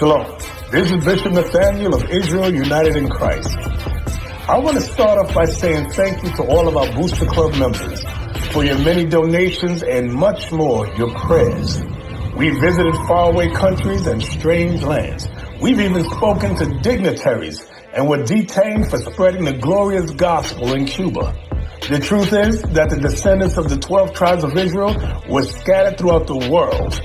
Shalom. This is Bishop Nathaniel of Israel United in Christ. I want to start off by saying thank you to all of our Booster Club members for your many donations and much more, your prayers. We visited faraway countries and strange lands. We've even spoken to dignitaries and were detained for spreading the glorious gospel in Cuba. The truth is that the descendants of the 12 tribes of Israel were scattered throughout the world.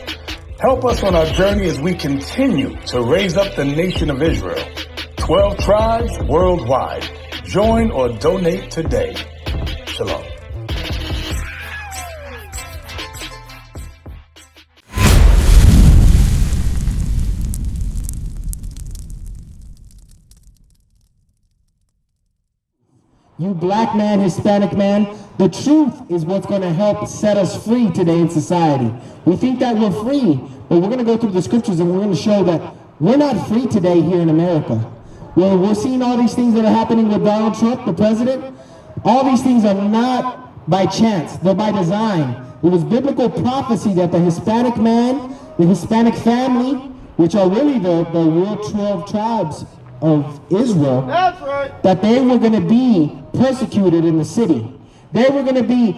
Help us on our journey as we continue to raise up the nation of Israel. 12 tribes worldwide. Join or donate today. Shalom. You black man, Hispanic man, the truth is what's going to help set us free today in society. We think that we're free, but we're going to go through the scriptures and we're going to show that we're not free today here in America. Well, we're seeing all these things that are happening with Donald Trump, the president. All these things are not by chance, they're by design. It was biblical prophecy that the Hispanic man, the Hispanic family, which are really the real 12 tribes of Israel, that's right, that they were going to be persecuted in the city. They were going to be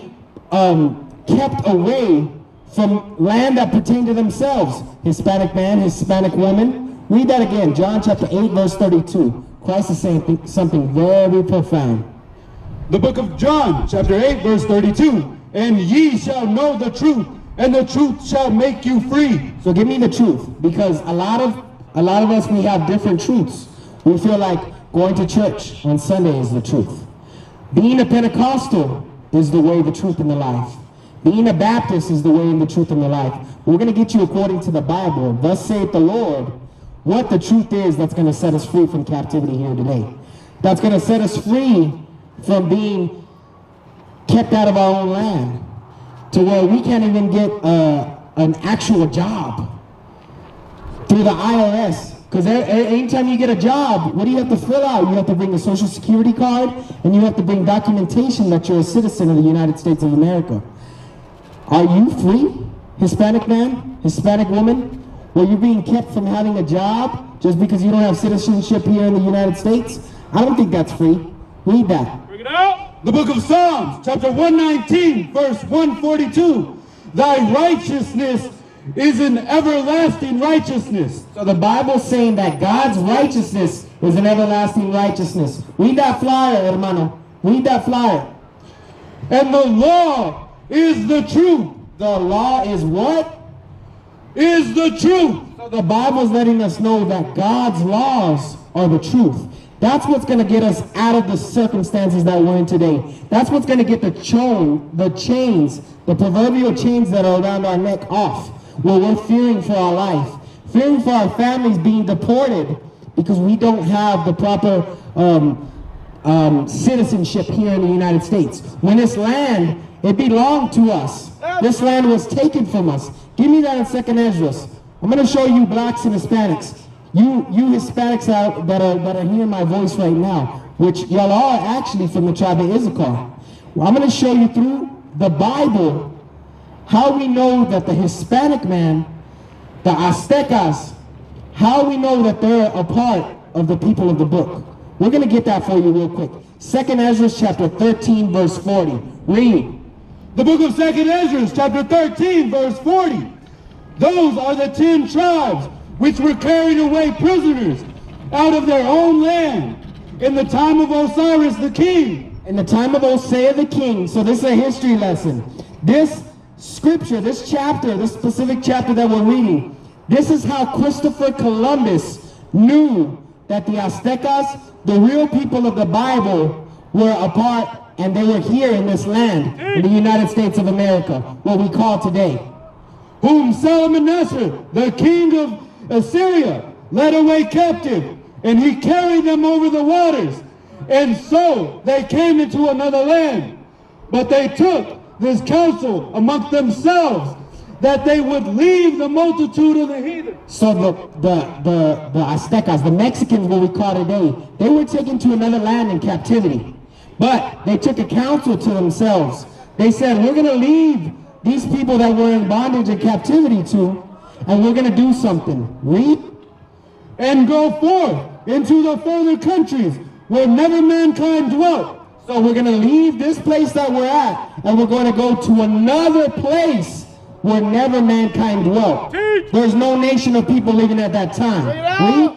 kept away from land that pertained to themselves. Hispanic man, Hispanic woman. Read that again, John chapter 8, verse 32. Christ is saying something very profound. The book of John, chapter 8, verse 32. And ye shall know the truth, and the truth shall make you free. So give me the truth, because a lot of us, we have different truths. We feel like going to church on Sunday is the truth. Being a Pentecostal is the way, the truth, and the life. Being a Baptist is the way and the truth and the life. We're going to get you according to the Bible. Thus saith the Lord, what the truth is that's going to set us free from captivity here today. That's going to set us free from being kept out of our own land to where we can't even get an actual job through the IRS. Because anytime you get a job, what do you have to fill out? You have to bring a social security card, and you have to bring documentation that you're a citizen of the United States of America. Are you free, Hispanic man, Hispanic woman? Were you being kept from having a job just because you don't have citizenship here in the United States? I don't think that's free. Read that. Bring it out. The book of Psalms, chapter 119, verse 142. Thy righteousness is an everlasting righteousness. So the Bible's saying that God's righteousness is an everlasting righteousness. Read that flyer, hermano. Read that flyer. And the law is the truth. The law is what? Is the truth. So the Bible's letting us know that God's laws are the truth. That's what's going to get us out of the circumstances that we're in today. That's what's going to get the chains, the proverbial chains that are around our neck off. Well, we're fearing for our life, fearing for our families being deported because we don't have the proper citizenship here in the United States. When this land, it belonged to us. This land was taken from us. Give me that in 2nd Ezra. I'm going to show you blacks and Hispanics. You Hispanics out that are hearing my voice right now, which y'all are actually from the tribe of Izekiel. Well, I'm going to show you through the Bible how we know that the Hispanic man, the Aztecas, how we know that they're a part of the people of the book. We're going to get that for you real quick. 2nd Ezra chapter 13, verse 40. Read. The book of 2nd Ezra chapter 13, verse 40. Those are the 10 tribes which were carried away prisoners out of their own land in the time of Osiris the king. In the time of Hosea the king. So this is a history lesson. This scripture, this chapter, this specific chapter that we're reading, this is how Christopher Columbus knew that the Aztecas, the real people of the Bible, were a part, and they were here in this land, in the United States of America, what we call today. Whom Salmanassar, the king of Assyria, led away captive, and he carried them over the waters. And so they came into another land. But they took this counsel amongst themselves that they would leave the multitude of the heathen. So the Aztecas, the Mexicans, what we call today, they were taken to another land in captivity. But they took a counsel to themselves. They said, we're going to leave these people that we're in bondage and captivity to, and we're going to do something. Read. and go forth into the further countries where never mankind dwelt. So we're going to leave this place that we're at, and we're going to go to another place where never mankind dwelt. There's no nation of people living at that time. Read.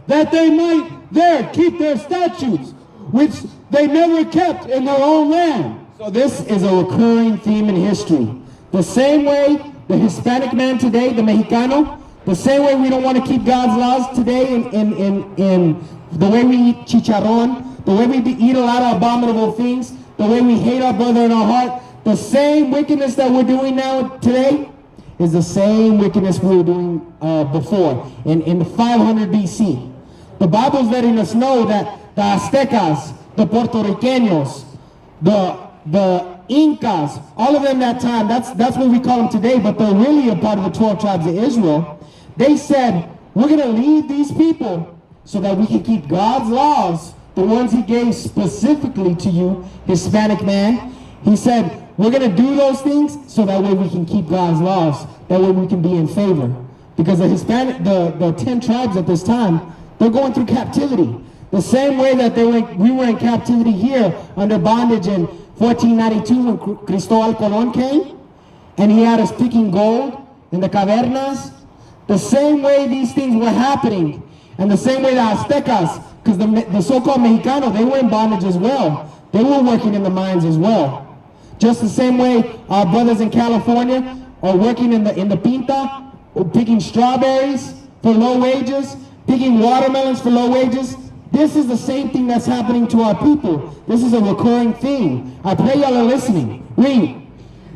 That they might there keep their statutes, which they never kept in their own land. So this is a recurring theme in history. The same way the Hispanic man today, the Mexicano, the same way we don't want to keep God's laws today in the way we eat chicharrón, the way we eat a lot of abominable things, the way we hate our brother in our heart, the same wickedness that we're doing now today is the same wickedness we were doing before in 500 BC. The Bible's letting us know that the Aztecas, the Puerto Ricanos, the Incas, all of them that time, that's what we call them today, but they're really a part of the 12 tribes of Israel. They said, we're going to lead these people so that we can keep God's laws, the ones he gave specifically to you, Hispanic man. He said, we're going to do those things so that way we can keep God's laws. That way we can be in favor. Because the 10 tribes at this time, they're going through captivity. The same way that we were in captivity here under bondage in 1492 when Cristobal Colon came, and he had us picking gold in the cavernas. The same way these things were happening, and the same way the Aztecas, because the so-called Mexicanos, they were in bondage as well. They were working in the mines as well. Just the same way our brothers in California are working in the Pinta, picking strawberries for low wages, picking watermelons for low wages. This is the same thing that's happening to our people. This is a recurring thing. I pray y'all are listening. Read.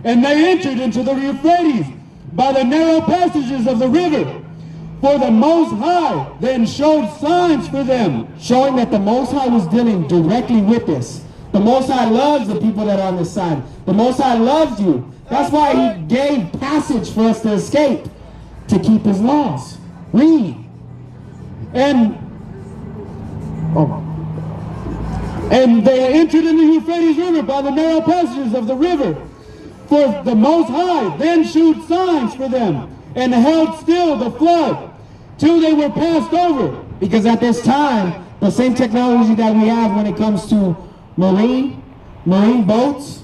And they entered into the Euphrates by the narrow passages of the river. For the Most High then showed signs for them. Showing that the Most High was dealing directly with this. The Most High loves the people that are on this side. The Most High loves you. That's why he gave passage for us to escape, to keep his laws. Read. And they entered in the Euphrates River by the narrow passages of the river. For the Most High then shewed signs for them, and held still the flood, till they were passed over. Because at this time, the same technology that we have when it comes to marine boats,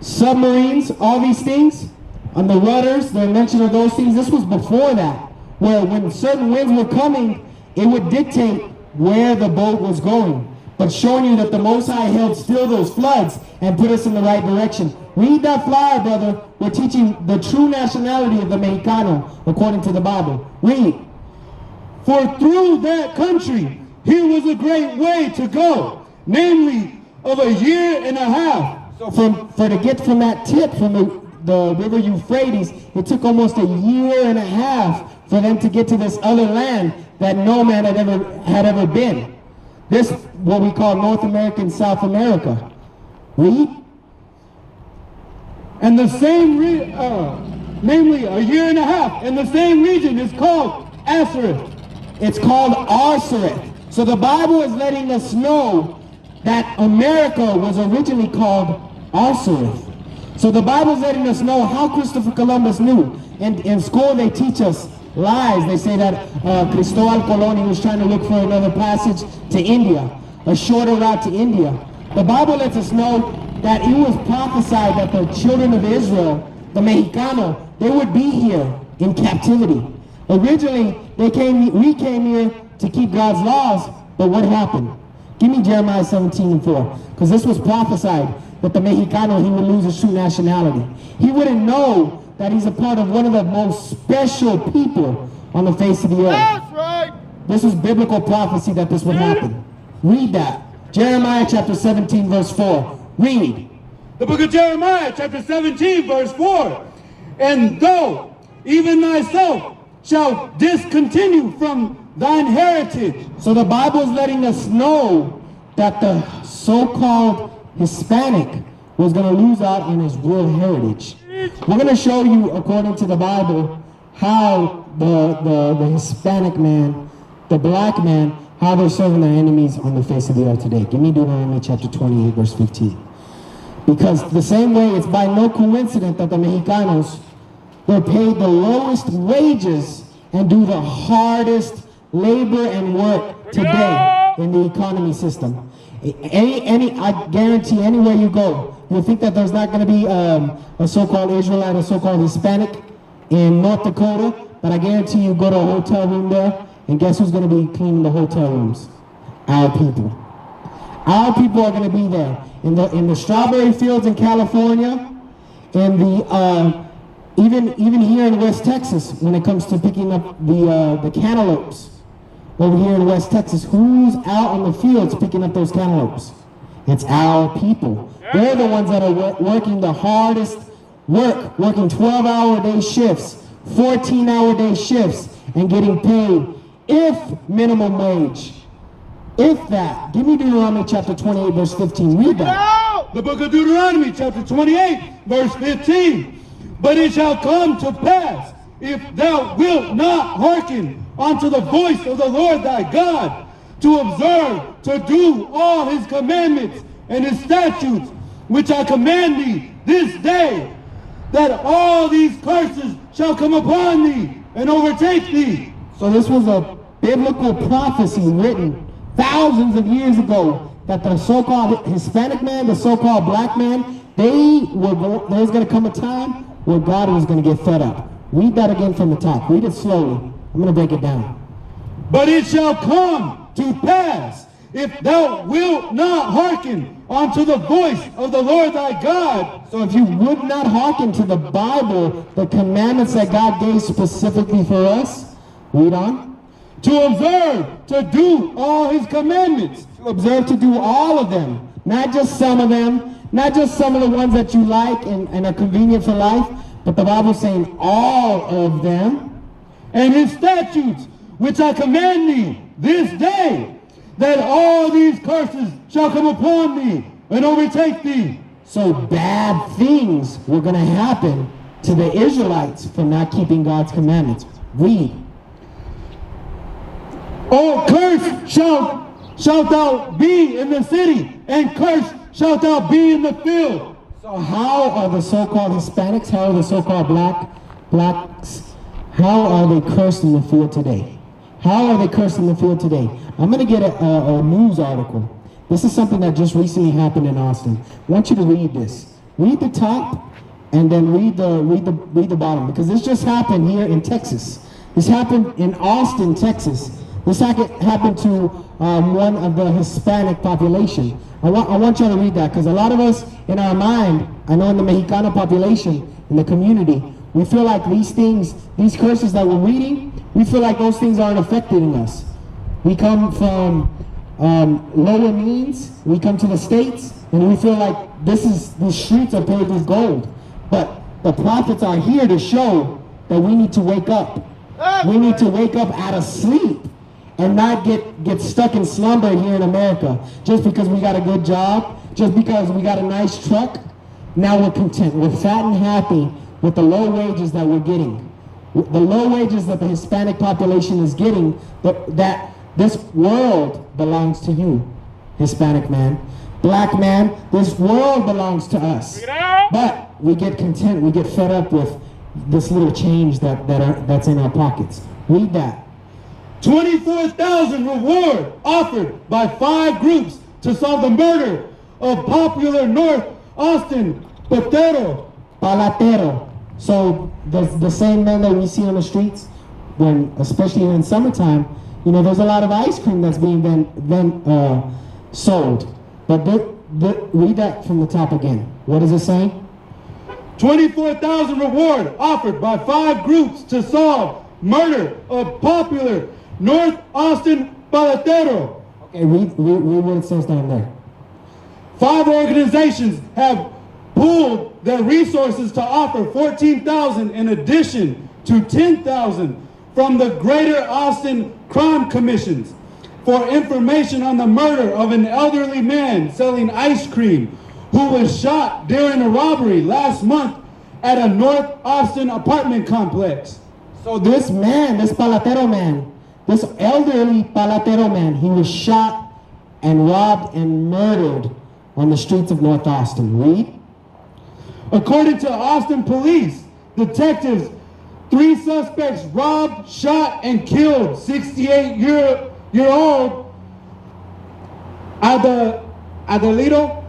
submarines, all these things, on the rudders, the invention of those things, this was before that, where when certain winds were coming, it would dictate where the boat was going. But showing you that the Most High held still those floods and put us in the right direction. Read that flyer, brother. We're teaching the true nationality of the Mexicano according to the Bible. Read. For through that country here was a great way to go, namely of a year and a half. So to get from that tip, from the river Euphrates, it took almost a year and a half for them to get to this other land that no man had ever been. This, what we call North America and South America. Read. And the same, namely a year and a half, and the same region is called Ashereth. It's called Arsareth. So the Bible is letting us know that America was originally called Arsareth. So the Bible is letting us know how Christopher Columbus knew. And in school they teach us lies. They say that Cristobal Colon was trying to look for another passage to India, a shorter route to India. The Bible lets us know that it was prophesied that the children of Israel, the Mexicano, they would be here in captivity. Originally, we came here to keep God's laws, but what happened? Give me Jeremiah 17:4, because this was prophesied that the Mexicano, he would lose his true nationality. He wouldn't know that he's a part of one of the most special people on the face of the earth. That's right. This was biblical prophecy that this would happen. Read that. Jeremiah chapter 17, verse 4. Read. The book of Jeremiah, chapter 17, verse 4. And though even thyself shall discontinue from thine heritage. So the Bible is letting us know that the so-called Hispanic was going to lose out on his real heritage. We're going to show you, according to the Bible, how the Hispanic man, the black man, how they're serving their enemies on the face of the earth today. Give me Deuteronomy chapter 28, verse 15. Because the same way, it's by no coincidence that the Mexicanos, they're paid the lowest wages and do the hardest labor and work today in the economy system. I guarantee anywhere you go, you'll think that there's not going to be a so-called Israelite, a so-called Hispanic in North Dakota, but I guarantee you go to a hotel room there, and guess who's going to be cleaning the hotel rooms? Our people. Our people are going to be there in the strawberry fields in California, in the even here in West Texas when it comes to picking up the cantaloupes. Over here in West Texas, who's out on the fields picking up those cantaloupes? It's our people. They're the ones that are working the hardest work, working 12-hour day shifts, 14-hour day shifts, and getting paid, if minimum wage. If that. Give me Deuteronomy chapter 28, verse 15. Read that. The book of Deuteronomy chapter 28, verse 15. But it shall come to pass, if thou wilt not hearken unto the voice of the Lord thy God, to observe, to do all his commandments and his statutes, which I command thee this day, that all these curses shall come upon thee and overtake thee. So this was a biblical prophecy written thousands of years ago, that the so-called Hispanic man, the so-called black man, there's going to come a time where God was going to get fed up. Read that again from the top. Read it slowly. I'm going to break it down. But it shall come to pass, if thou wilt not hearken unto the voice of the Lord thy God. So if you would not hearken to the Bible, the commandments that God gave specifically for us, read on. To observe, to do all his commandments. To observe, to do all of them. Not just some of them. Not just some of the ones that you like and are convenient for life. But the Bible's saying all of them. And his statutes, which I command thee this day, that all these curses shall come upon thee and overtake thee. So bad things were going to happen to the Israelites for not keeping God's commandments. Read. Oh, cursed shalt thou be in the city, and cursed shalt thou be in the field. So how are the so-called Hispanics, how are the so-called blacks, how are they cursed in the field today? How are they cursed in the field today? I'm going to get a news article. This is something that just recently happened in Austin. I want you to read this. Read the top and then read the bottom, because this just happened here in Texas. This happened in Austin, Texas. This happened to one of the Hispanic population. I want you to read that, because a lot of us in our mind, I know in the Mexicano population, in the community, we feel like these things, these curses that we're reading, we feel like those things aren't affecting us. We come from lower means, we come to the States, and we feel like these streets are paved with gold. But the prophets are here to show that we need to wake up. We need to wake up out of sleep and not get stuck in slumber here in America. Just because we got a good job, just because we got a nice truck, now we're content. We're fat and happy with the low wages that we're getting. The low wages that the Hispanic population is getting, that this world belongs to you, Hispanic man. Black man, this world belongs to us. But we get content, we get fed up with this little change that's in our pockets. Read that. 24,000 reward offered by 5 groups to solve the murder of popular North Austin Palatero. So the same men that we see on the streets, when especially in summertime, there's a lot of ice cream that's being then sold. But read that from the top again. What is it saying? 24,000 reward offered by 5 groups to solve murder of popular North Austin Palatero. Okay, read what it says down there. 5 organizations have pooled their resources to offer 14,000 in addition to 10,000 from the Greater Austin Crime Commissions for information on the murder of an elderly man selling ice cream who was shot during a robbery last month at a North Austin apartment complex. So this man, this Palatero man, this elderly Palatero man, he was shot and robbed and murdered on the streets of North Austin. Read. According to Austin police, detectives 3 suspects robbed, shot, and killed 68-year-old Aveleo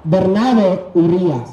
Bernabe Urias.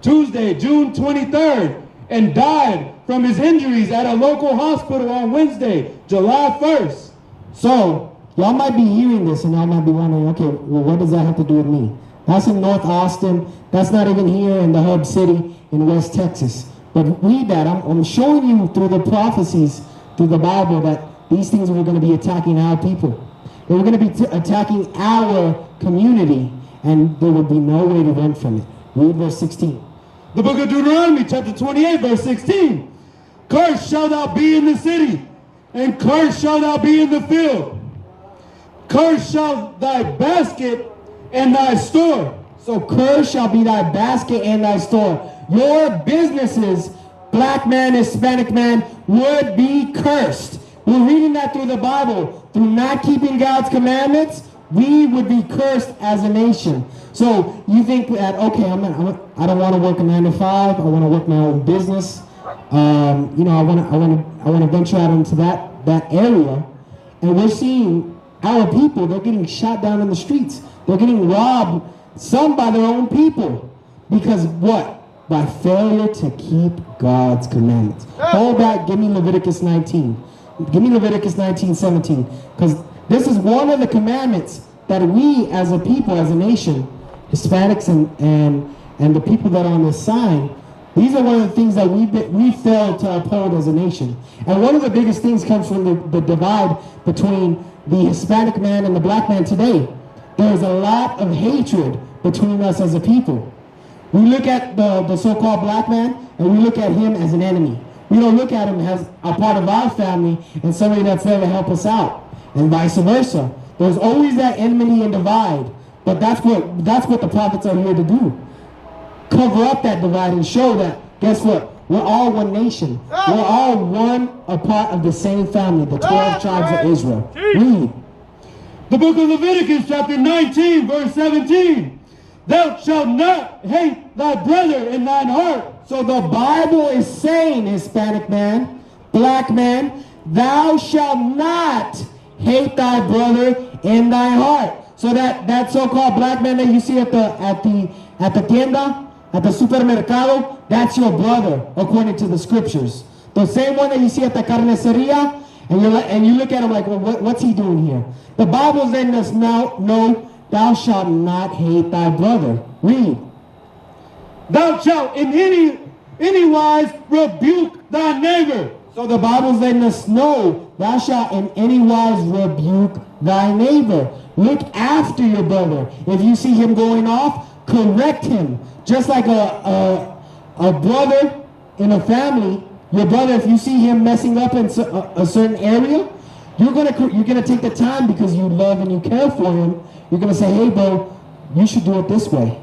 Tuesday, June 23rd, and died from his injuries at a local hospital on Wednesday, July 1st. So, y'all might be hearing this and y'all might be wondering, okay, well, what does that have to do with me? That's in North Austin. That's not even here in the hub city in West Texas. But read that. I'm showing you through the prophecies, through the Bible, that these things were going to be attacking our people. They were going to be attacking our community, and there would be no way to run from it. Read verse 16. The book of Deuteronomy, chapter 28, verse 16. Cursed shalt thou be in the city, and cursed shalt thou be in the field. Cursed shall thy basket and thy store. So cursed shall be thy basket and thy store. Your businesses, black man, Hispanic man, would be cursed. We're reading that through the Bible. Through not keeping God's commandments, we would be cursed as a nation. So you think that, okay, I don't want to work a 9 to 5. I want to work my own business. I want to venture out into that area. And we're seeing our people, they're getting shot down in the streets. They're getting robbed, some by their own people. Because what? By failure to keep God's commandments. Hold back, give me Leviticus 19. Give me Leviticus 19:17. Because this is one of the commandments that we as a people, as a nation, Hispanics and the people that are on this sign, these are one of the things that we failed to uphold as a nation. And one of the biggest things comes from the divide between the Hispanic man and the black man today. There's a lot of hatred between us as a people. We look at the so-called black man and we look at him as an enemy. We don't look at him as a part of our family and somebody that's there to help us out, and vice versa. There's always that enmity and divide, but that's what the prophets are here to do. Cover up that divide and show that, guess what? We're all one nation. We're all a part of the same family, the 12 tribes of Israel. Read. The book of Leviticus, chapter 19, verse 17. Thou shalt not hate thy brother in thine heart. So the Bible is saying, Hispanic man, black man, thou shalt not hate thy brother in thy heart. So that so-called black man that you see at the tienda, at the supermercado, that's your brother, according to the scriptures. The same one that you see at the carniceria, and you look at him like, well, what's he doing here? The Bible's letting us know, thou shalt not hate thy brother. Read. Thou shalt in any wise rebuke thy neighbor. So the Bible's letting us know, thou shalt in any wise rebuke thy neighbor. Look after your brother. If you see him going off, correct him. Just like a brother in a family, your brother, if you see him messing up in a certain area, you're gonna take the time because you love and you care for him. You're gonna say, hey bro, you should do it this way.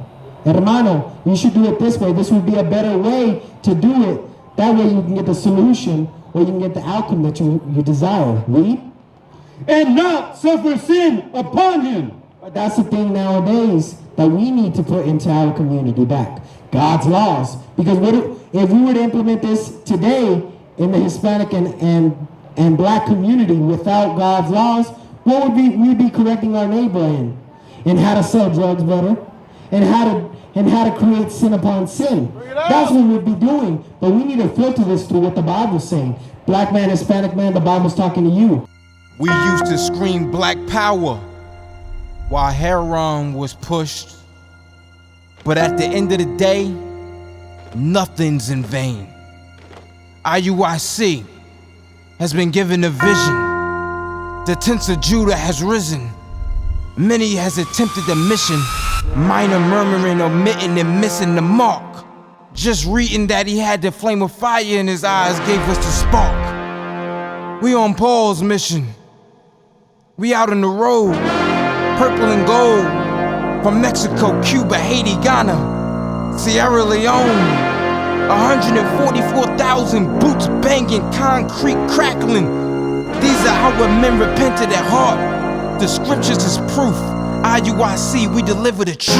Hermano, you should do it this way. This would be a better way to do it. That way you can get the solution or you can get the outcome that you desire. Read. And not suffer sin upon him. But that's the thing nowadays that we need to put into our community back. God's laws. Because if we were to implement this today in the Hispanic and black community without God's laws, what would we be correcting our neighbor in? And how to sell drugs better? And how to create sin upon sin. That's what we'd be doing. But we need to filter this through what the Bible's saying. Black man, Hispanic man, the Bible's talking to you. We used to scream black power while heroin was pushed. But at the end of the day, nothing's in vain. IUIC has been given a vision. The tents of Judah has risen. Many has attempted the mission, minor murmuring, omitting, and missing the mark. Just reading that he had the flame of fire in his eyes gave us the spark. We on Paul's mission. We out on the road, purple and gold, from Mexico, Cuba, Haiti, Ghana, Sierra Leone. 144,000 boots banging, concrete crackling. These are our men repented at heart. The scriptures is proof. IUIC, we deliver the truth.